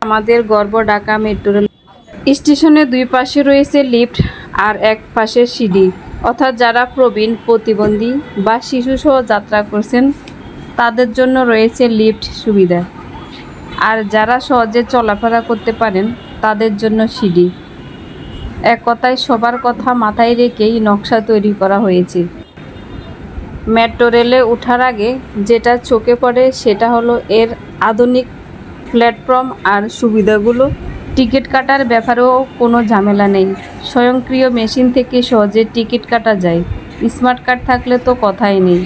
আমাদের গর্ব Dhaka metro rail স্টেশনের দুই পাশে রয়েছে লিফট আর এক পাশে সিঁড়ি, অর্থাৎ যারা প্রবীণ, প্রতিবন্ধী বা শিশুসহ যাত্রা করছেন তাদের জন্য রয়েছে লিফট সুবিধা, আর যারা সহজে চলাফেরা করতে পারেন তাদের জন্য সিঁড়ি। এক কথায় সবার কথা মাথায় রেখেই নকশা তৈরি করা হয়েছে। মেট্রো রেলে ওঠার আগে যেটা চোখে পড়ে সেটা হলো এর আধুনিক প্ল্যাটফর্ম আর সুবিধাগুলো। টিকিট কাটার ব্যাপারেও কোনো ঝামেলা নেই, স্বয়ংক্রিয় মেশিন থেকে সহজে টিকিট কাটা যায়। স্মার্ট কার্ড থাকলে তো কথাই নেই।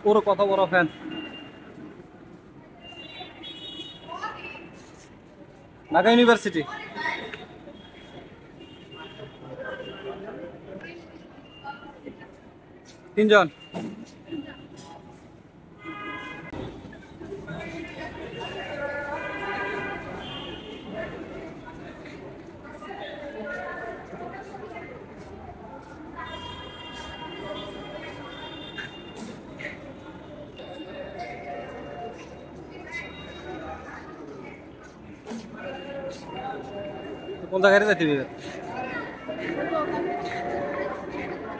ওর কত বড় ফ্যান! ঢাকা ইউনিভার্সিটি তিনজন। কোন জায়গায় যেতে দিবে?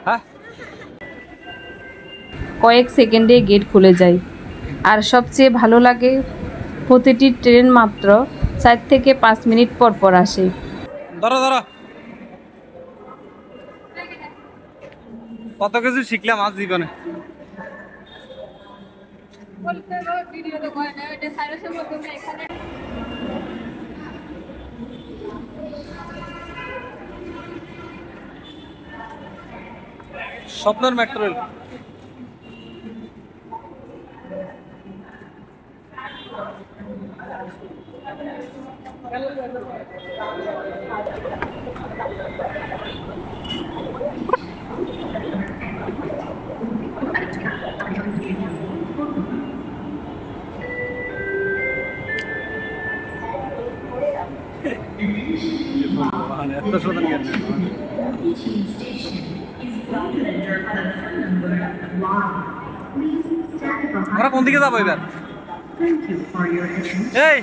হ্যাঁ, কয়েক সেকেন্ডে গেট খুলে যায়। আর সবচেয়ে ভালো লাগে প্রতিটি ট্রেন মাত্র 4 থেকে 5 মিনিট পর পর আসে। ধরো ধরো, কত কিছু শিখলাম আজ জীবনে। স্বপ্নের মেট্রো রেল। এত সুন্দর কেন? আমরা কোন দিকে যাবো এবার? এই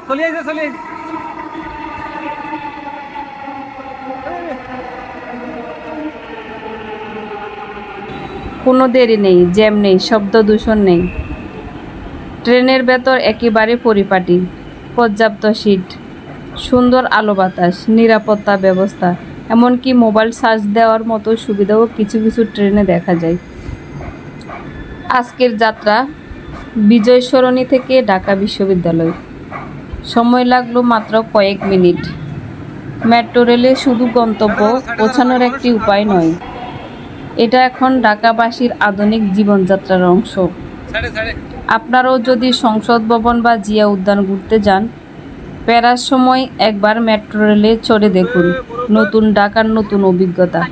চলে আইছে, চলে কোনো দেরি নেই, জ্যাম নেই, শব্দ দূষণ নেই। ট্রেনের ভেতর একেবারে পরিপাটি, পর্যাপ্ত সিট, সুন্দর আলো বাতাস, নিরাপত্তা ব্যবস্থা, এমনকি মোবাইল চার্জ দেওয়ার মতো সুবিধাও কিছু কিছু ট্রেনে দেখা যায়। আজকের যাত্রা বিজয় সরণি থেকে ঢাকা বিশ্ববিদ্যালয়, সময় লাগলো মাত্র কয়েক মিনিট। মেট্রো রেলে শুধু গন্তব্য পৌঁছানোর একটি উপায় নয়, এটা এখন ঢাকাবাসীর আধুনিক জীবনযাত্রার অংশ। আপনারাও যদি সংসদ ভবন বা জিয়া উদ্যান ঘুরতে যান, ফেরার সময় একবার মেট্রো রেলে চড়ে দেখুন, নতুন ঢাকার নতুন অভিজ্ঞতা।